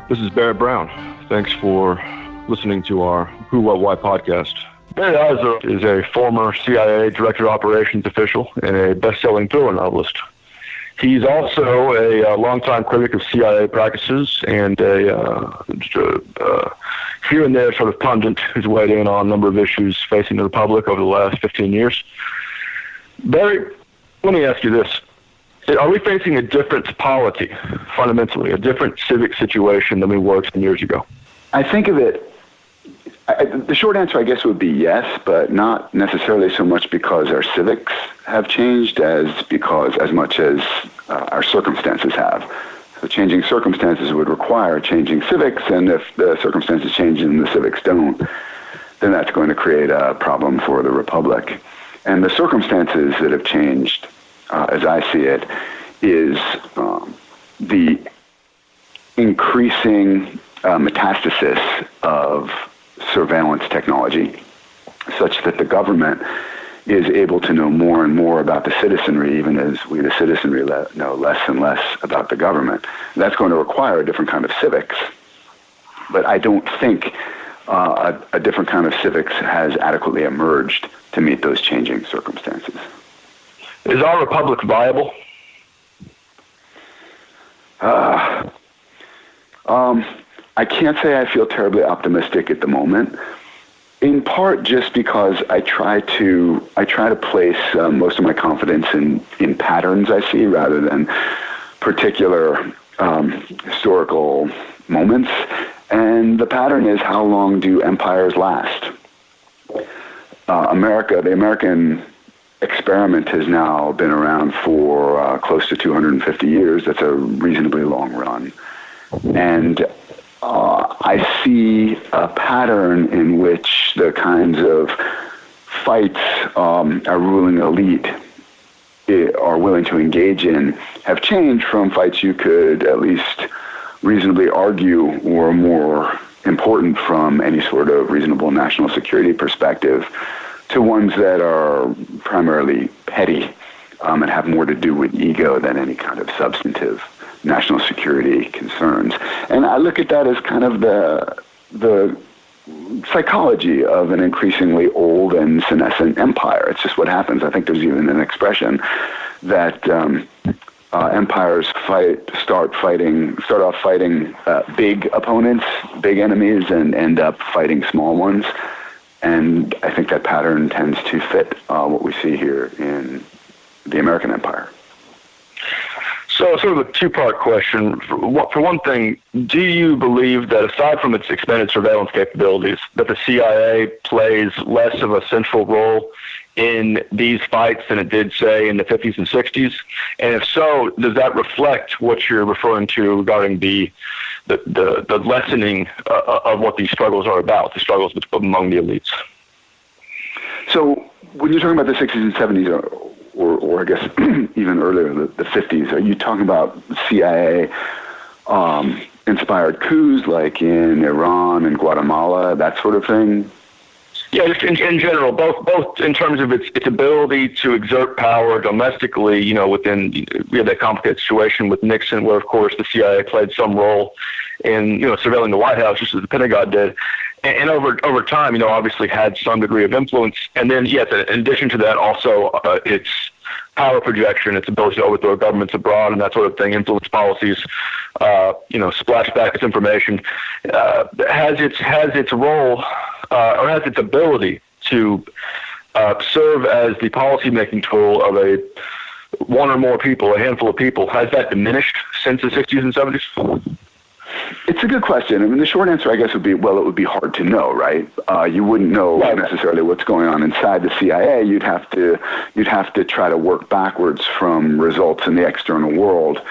This is Barrett Brown. Thanks for listening to our Who, What, Why podcast. Barry Eisler is a former CIA Director of Operations official and a best-selling thriller novelist. He's also a longtime critic of CIA practices and a here and there sort of pundit who's weighed in on a number of issues facing the Republic over the last 15 years. Barry, let me ask you this. Are we facing a different polity, fundamentally, a different civic situation than we were 10 years ago? I think of it, the short answer, I guess, would be yes, but not necessarily so much because our civics have changed as much as our circumstances have. So changing circumstances would require changing civics, and if the circumstances change and the civics don't, then that's going to create a problem for the Republic. And the circumstances that have changed, as I see it, is the increasing metastasis of surveillance technology, such that the government is able to know more and more about the citizenry, even as we, the citizenry, know less and less about the government. That's going to require a different kind of civics. But I don't think a different kind of civics has adequately emerged to meet those changing circumstances. Is our republic viable? I can't say I feel terribly optimistic at the moment. In part, just because I try to place most of my confidence in patterns I see rather than particular historical moments. And the pattern is, how long do empires last? The American experiment has now been around for close to 250 years. That's a reasonably long run. And I see a pattern in which the kinds of fights our ruling elite are willing to engage in have changed from fights you could at least reasonably argue were more important from any sort of reasonable national security perspective to ones that are primarily petty and have more to do with ego than any kind of substantive national security concerns. And I look at that as kind of the psychology of an increasingly old and senescent empire. It's just what happens. I think there's even an expression that empires start off fighting big opponents, big enemies, and end up fighting small ones. And I think that pattern tends to fit what we see here in the American empire. So sort of a two-part question. For one thing, do you believe that aside from its expanded surveillance capabilities, that the CIA plays less of a central role in these fights than it did, say, in the 50s and 60s? And if so, does that reflect what you're referring to regarding the lessening of what these struggles are about, the struggles among the elites? So when you're talking about the 60s and 70s, or I guess even earlier, the 50s, are you talking about CIA inspired coups like in Iran and Guatemala, that sort of thing? Yeah, just in general, both in terms of its ability to exert power domestically, we had that complicated situation with Nixon, where of course the CIA played some role in surveilling the White House, just as the Pentagon did, and over time, obviously had some degree of influence. And then, yes, in addition to that, also its power projection, its ability to overthrow governments abroad and that sort of thing, influence policies, splash back its information, has its role or has its ability to serve as the policy-making tool of one or more people, a handful of people. Has that diminished since the 60s and 70s? It's a good question. I mean, the short answer, I guess, would be, well, it would be hard to know, right? You wouldn't know necessarily what's going on inside the CIA. You'd have to try to work backwards from results in the external world,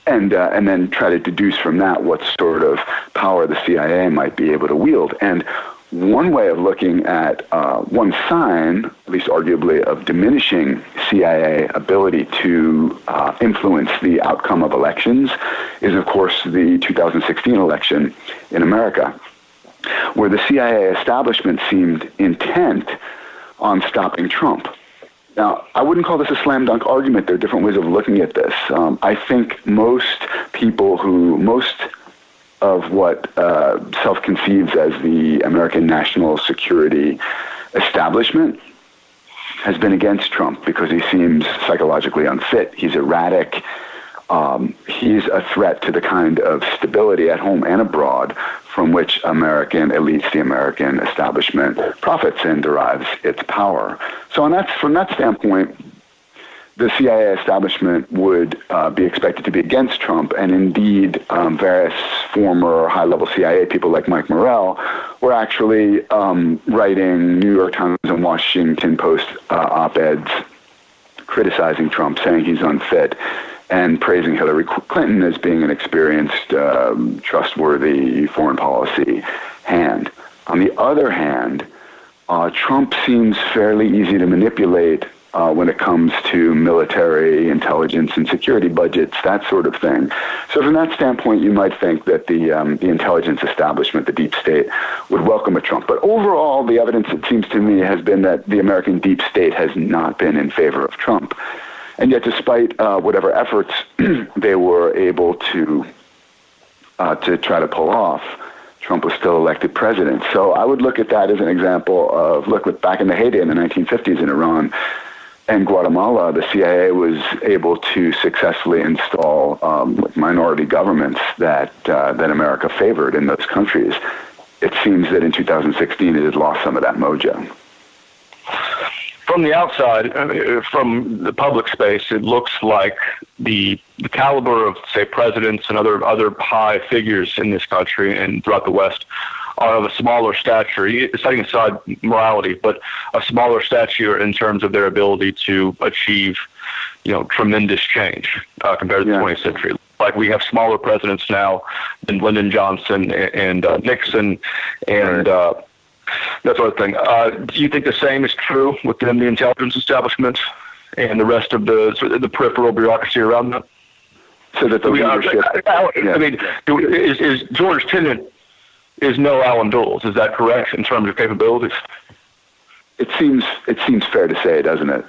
and then try to deduce from that what sort of power the CIA might be able to wield. And one way of looking at one sign, at least arguably, of diminishing CIA ability to influence the outcome of elections is, of course, the 2016 election in America, where the CIA establishment seemed intent on stopping Trump. Now, I wouldn't call this a slam dunk argument. There are different ways of looking at this. I think most of what self-conceives as the American national security establishment has been against Trump because he seems psychologically unfit. He's erratic. He's a threat to the kind of stability at home and abroad from which American elites, the American establishment, profits and derives its power. So from that standpoint, the CIA establishment would be expected to be against Trump, and indeed various former high-level CIA people like Mike Morrell were actually writing New York Times and Washington Post op-eds criticizing Trump, saying he's unfit, and praising Hillary Clinton as being an experienced, trustworthy foreign policy hand. On the other hand, Trump seems fairly easy to manipulate when it comes to military, intelligence, and security budgets, that sort of thing. So from that standpoint, you might think that the intelligence establishment, the deep state, would welcome a Trump. But overall, the evidence, it seems to me, has been that the American deep state has not been in favor of Trump. And yet, despite whatever efforts they were able to try to pull off, Trump was still elected president. So I would look at that as an example of, look, back in the heyday in the 1950s in Iran and Guatemala, the CIA was able to successfully install minority governments that America favored in those countries. It seems that in 2016 it had lost some of that mojo. From the outside, from the public space, it looks like the caliber of, say, presidents and other high figures in this country and throughout the West are of a smaller stature, setting aside morality, but a smaller stature in terms of their ability to achieve, tremendous change compared to the 20th century. Like we have smaller presidents now than Lyndon Johnson and Nixon and that sort of thing. Do you think the same is true within the intelligence establishment and the rest of the peripheral bureaucracy around them? So that the leadership... Is George Tenet is no Alan Dulles? Is that correct in terms of capabilities? It seems fair to say, doesn't it?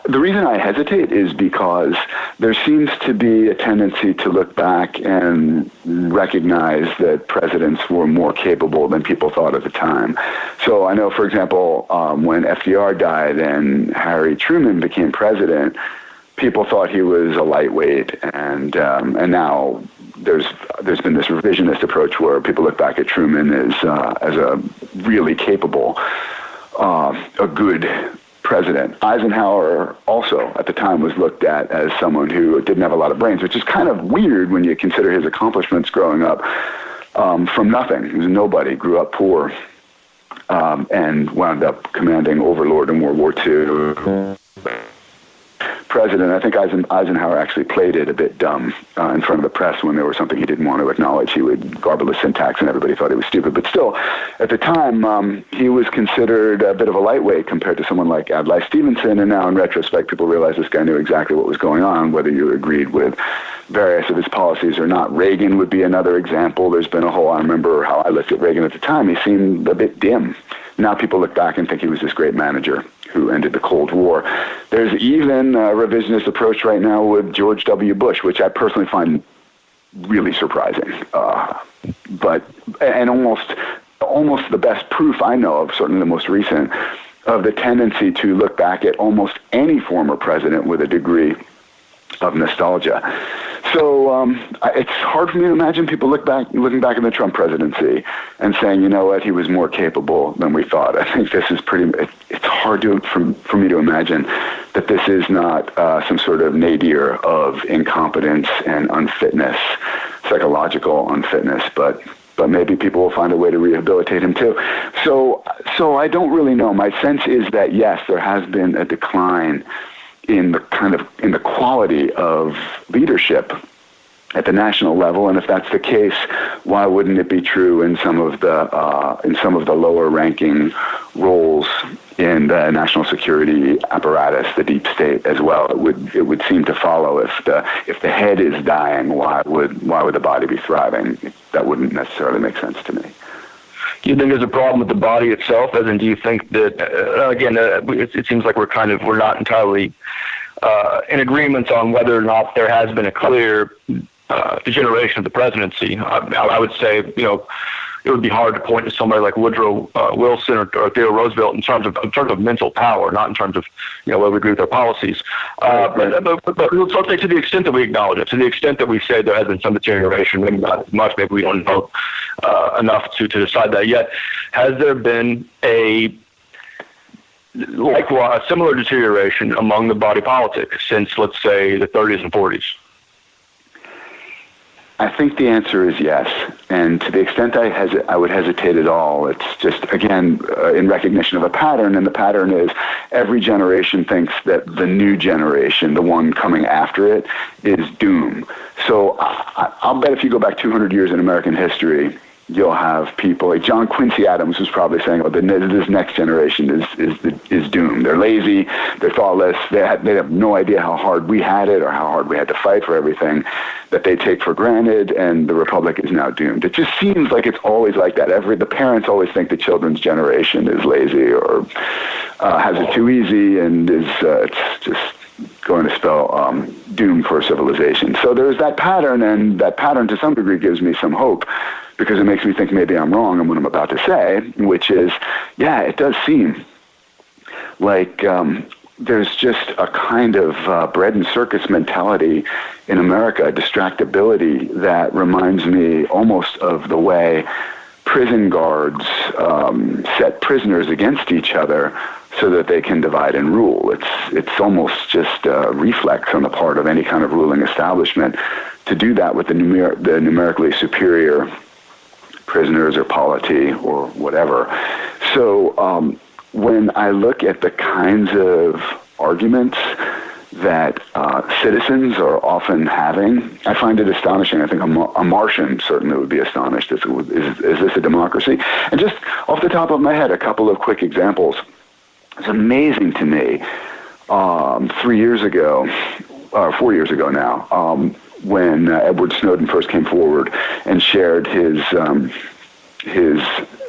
The reason I hesitate is because there seems to be a tendency to look back and recognize that presidents were more capable than people thought at the time. So I know, for example, when FDR died and Harry Truman became president, people thought he was a lightweight, and now there's been this revisionist approach where people look back at Truman as a really capable, a good president. Eisenhower also at the time was looked at as someone who didn't have a lot of brains, which is kind of weird when you consider his accomplishments growing up from nothing. He was a nobody, grew up poor, and wound up commanding Overlord in World War II. President, I think Eisenhower actually played it a bit dumb in front of the press when there was something he didn't want to acknowledge. He would garble the syntax and everybody thought he was stupid. But still, at the time, he was considered a bit of a lightweight compared to someone like Adlai Stevenson. And now in retrospect, people realize this guy knew exactly what was going on, whether you agreed with various of his policies or not. Reagan would be another example. There's been I remember how I looked at Reagan at the time. He seemed a bit dim. Now people look back and think he was this great manager who ended the Cold War. There's even a revisionist approach right now with George W. Bush, which I personally find really surprising. But almost the best proof I know of, certainly the most recent, of the tendency to look back at almost any former president with a degree of nostalgia. So it's hard for me to imagine people looking back at the Trump presidency and saying, you know what, he was more capable than we thought. I think this is it's hard for me to imagine that this is not some sort of nadir of incompetence and unfitness, psychological unfitness, but maybe people will find a way to rehabilitate him too. So I don't really know. My sense is that, yes, there has been a decline in the quality of leadership at the national level, and if that's the case, why wouldn't it be true in some of the lower ranking roles in the national security apparatus, the deep state as well? It would seem to follow if the head is dying, why would the body be thriving? That wouldn't necessarily make sense to me. Do you think there's a problem with the body itself? As in, do you think that, again, it seems like we're not entirely in agreement on whether or not there has been a clear degeneration of the presidency. I would say, it would be hard to point to somebody like Woodrow Wilson or Theodore Roosevelt in terms of mental power, not in terms of whether we agree with their policies. But let's say to the extent that we acknowledge it, to the extent that we say there has been some deterioration, maybe not as much, maybe we don't know enough to decide that yet. Has there been a similar deterioration among the body politic since, let's say, the 30s and 40s? I think the answer is yes, and to the extent I would hesitate at all, it's just, again, in recognition of a pattern, and the pattern is every generation thinks that the new generation, the one coming after it, is doom. So I'll bet if you go back 200 years in American history, you'll have people like John Quincy Adams was probably saying, this next generation is doomed. They're lazy, they're thoughtless, they have no idea how hard we had it or how hard we had to fight for everything that they take for granted, and the Republic is now doomed. It just seems like it's always like that. The parents always think the children's generation is lazy or has it too easy, and it's just going to spell doom for civilization. So there's that pattern, and that pattern to some degree gives me some hope, because it makes me think maybe I'm wrong in what I'm about to say, which is, it does seem like there's just a kind of bread and circus mentality in America, a distractibility that reminds me almost of the way prison guards set prisoners against each other so that they can divide and rule. It's almost just a reflex on the part of any kind of ruling establishment to do that with the numerically superior prisoners or polity or whatever. So when I look at the kinds of arguments that citizens are often having, I find it astonishing. I think a Martian certainly would be astonished. Is this a democracy? And just off the top of my head, a couple of quick examples. It's amazing to me, 4 years ago now, when Edward Snowden first came forward and shared his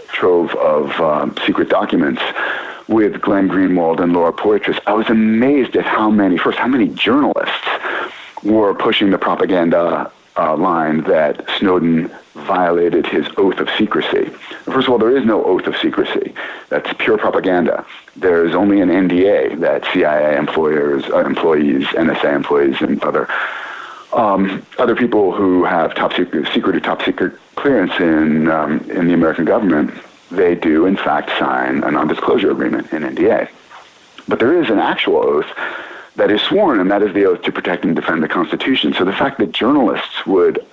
trove of secret documents with Glenn Greenwald and Laura Poitras, I was amazed at how many journalists were pushing the propaganda line that Snowden violated his oath of secrecy. First of all, there is no oath of secrecy. That's pure propaganda. There's only an NDA that CIA employees, NSA employees, and other people who have top secret or top secret clearance in the American government, they do in fact sign a non-disclosure agreement, an NDA. But there is an actual oath that is sworn, and that is the oath to protect and defend the Constitution. So the fact that journalists would,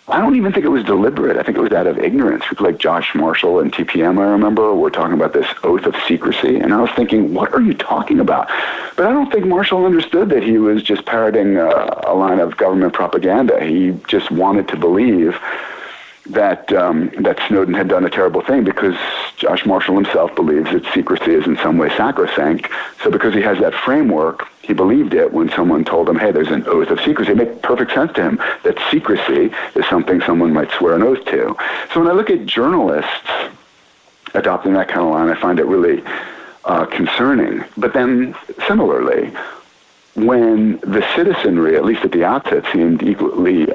I don't even think it was deliberate. I think it was out of ignorance. People like Josh Marshall and TPM, I remember, were talking about this oath of secrecy, and I was thinking, what are you talking about? But I don't think Marshall understood that he was just parroting a line of government propaganda. He just wanted to believe that Snowden had done a terrible thing, because Josh Marshall himself believes that secrecy is in some way sacrosanct. So because he has that framework, he believed it when someone told him, hey, there's an oath of secrecy. It made perfect sense to him that secrecy is something someone might swear an oath to. So when I look at journalists adopting that kind of line, I find it really concerning. But then similarly, when the citizenry, at least at the outset, seemed equally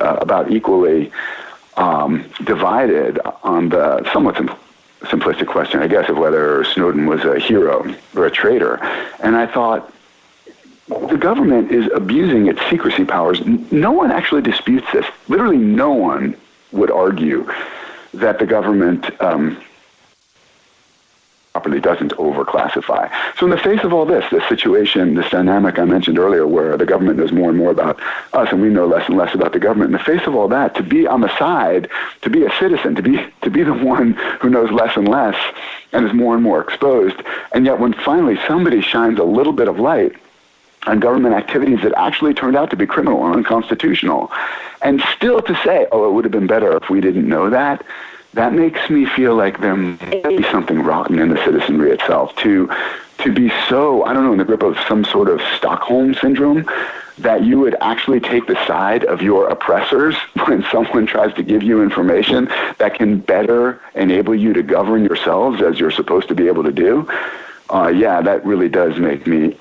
divided on the somewhat simplistic question, I guess, of whether Snowden was a hero or a traitor. And I thought, the government is abusing its secrecy powers. No one actually disputes this. Literally no one would argue that the government properly doesn't overclassify. So in the face of all this situation, this dynamic I mentioned earlier, where the government knows more and more about us and we know less and less about the government, in the face of all that, to be on the side, to be a citizen, to be the one who knows less and less and is more and more exposed, and yet when finally somebody shines a little bit of light on government activities that actually turned out to be criminal and unconstitutional, and still to say, oh, it would have been better if we didn't know that, that makes me feel like there may be something rotten in the citizenry itself, to be so, I don't know, in the grip of some sort of Stockholm syndrome, that you would actually take the side of your oppressors when someone tries to give you information that can better enable you to govern yourselves as you're supposed to be able to do. Yeah, that really does make me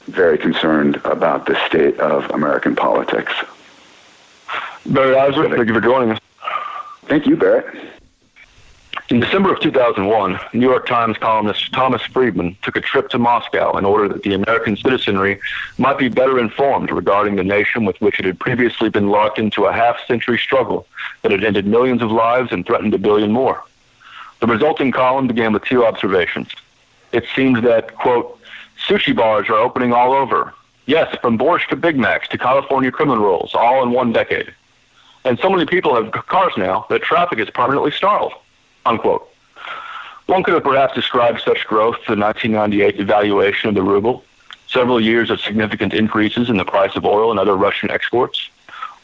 very concerned about the state of American politics. Barrett Eisler, thank you for joining us. Thank you, Barrett. In December of 2001, New York Times columnist Thomas Friedman took a trip to Moscow in order that the American citizenry might be better informed regarding the nation with which it had previously been locked into a half-century struggle that had ended millions of lives and threatened 1 billion more. The resulting column began with 2 observations. It seems that, quote, sushi bars are opening all over. Yes, from borscht to Big Macs to California criminal rolls, all in 1 decade. And so many people have cars now that traffic is permanently stalled, unquote. One could have perhaps described such growth to the 1998 devaluation of the ruble, several years of significant increases in the price of oil and other Russian exports,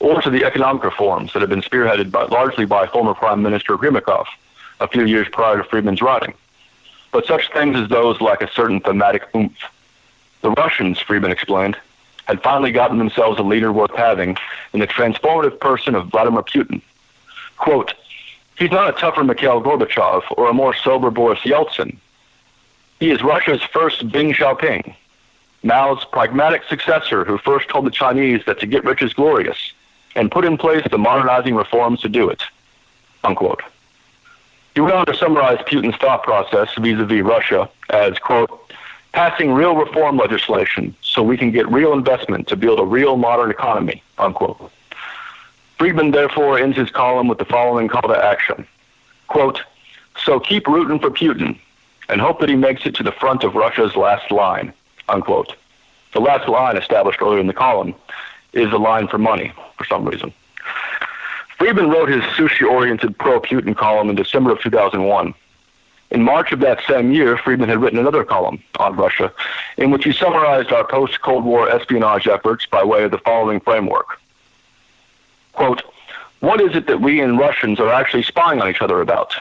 or to the economic reforms that have been spearheaded largely by former Prime Minister Gromyko a few years prior to Friedman's writing. But such things as those lack a certain thematic oomph. The Russians, Friedman explained, had finally gotten themselves a leader worth having in the transformative person of Vladimir Putin. Quote, he's not a tougher Mikhail Gorbachev or a more sober Boris Yeltsin. He is Russia's first Deng Xiaoping, Mao's pragmatic successor who first told the Chinese that to get rich is glorious and put in place the modernizing reforms to do it, unquote. He went on to summarize Putin's thought process vis-a-vis Russia as, quote, passing real reform legislation so we can get real investment to build a real modern economy, unquote. Friedman therefore ends his column with the following call to action. Quote, so keep rooting for Putin and hope that he makes it to the front of Russia's last line, unquote. The last line established earlier in the column is a line for money for some reason. Friedman wrote his sushi-oriented pro-Putin column in December of 2001. In March of that same year, Friedman had written another column on Russia in which he summarized our post-Cold War espionage efforts by way of the following framework. Quote, what is it that we and Russians are actually spying on each other about?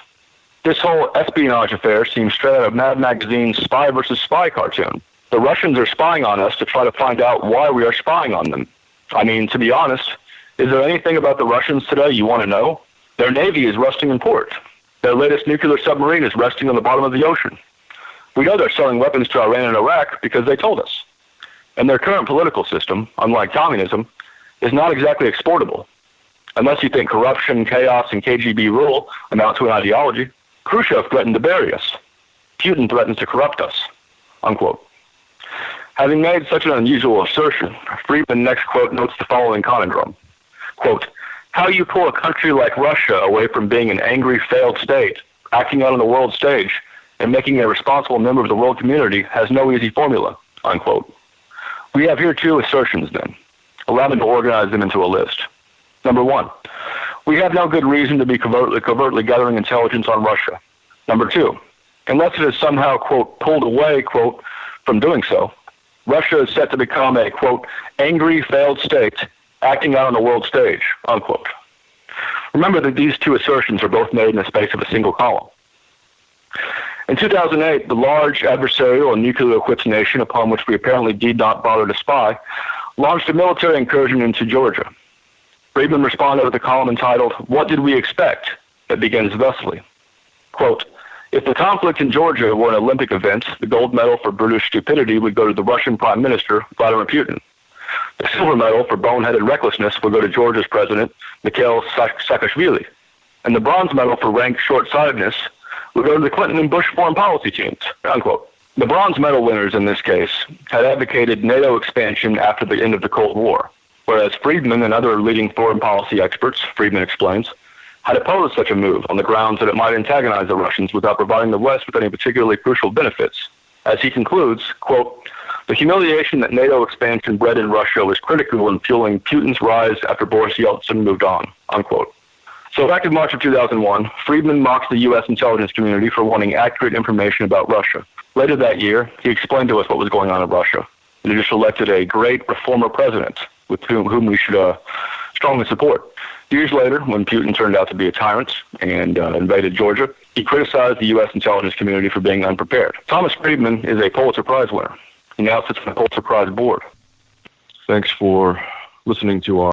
This whole espionage affair seems straight out of Mad Magazine's Spy versus Spy cartoon. The Russians are spying on us to try to find out why we are spying on them. I mean, to be honest, is there anything about the Russians today you want to know? Their navy is rusting in port. Their latest nuclear submarine is resting on the bottom of the ocean. We know they're selling weapons to Iran and Iraq because they told us. And their current political system, unlike communism, is not exactly exportable. Unless you think corruption, chaos, and KGB rule amount to an ideology, Khrushchev threatened to bury us. Putin threatens to corrupt us, unquote. Having made such an unusual assertion, Friedman next, quote, notes the following conundrum. Quote, how you pull a country like Russia away from being an angry, failed state, acting out on the world stage, and making it a responsible member of the world community has no easy formula, unquote. We have here 2 assertions then. Allow me to organize them into a list. Number 1, we have no good reason to be covertly gathering intelligence on Russia. Number 2, unless it is somehow, quote, pulled away, quote, from doing so, Russia is set to become a, quote, angry, failed state, acting out on the world stage, unquote. Remember that these 2 assertions are both made in the space of a single column. In 2008, the large adversarial and nuclear-equipped nation upon which we apparently did not bother to spy launched a military incursion into Georgia. Friedman responded with a column entitled, What Did We Expect? That begins thusly. Quote, if the conflict in Georgia were an Olympic event, the gold medal for British stupidity would go to the Russian Prime Minister, Vladimir Putin. The silver medal for boneheaded recklessness would go to Georgia's president, Mikhail Saakashvili. And the bronze medal for rank short-sightedness would go to the Clinton and Bush foreign policy teams, unquote. The bronze medal winners in this case had advocated NATO expansion after the end of the Cold War, whereas Friedman and other leading foreign policy experts, Friedman explains, had opposed such a move on the grounds that it might antagonize the Russians without providing the West with any particularly crucial benefits. As he concludes, quote, the humiliation that NATO expansion bred in Russia was critical in fueling Putin's rise after Boris Yeltsin moved on, unquote. So back in March of 2001, Friedman mocked the U.S. intelligence community for wanting accurate information about Russia. Later that year, he explained to us what was going on in Russia. They just elected a great reformer president with whom we should strongly support. Years later, when Putin turned out to be a tyrant and invaded Georgia, he criticized the U.S. intelligence community for being unprepared. Thomas Friedman is a Pulitzer Prize winner. He now sits on the Pulitzer Prize board. Thanks for listening to our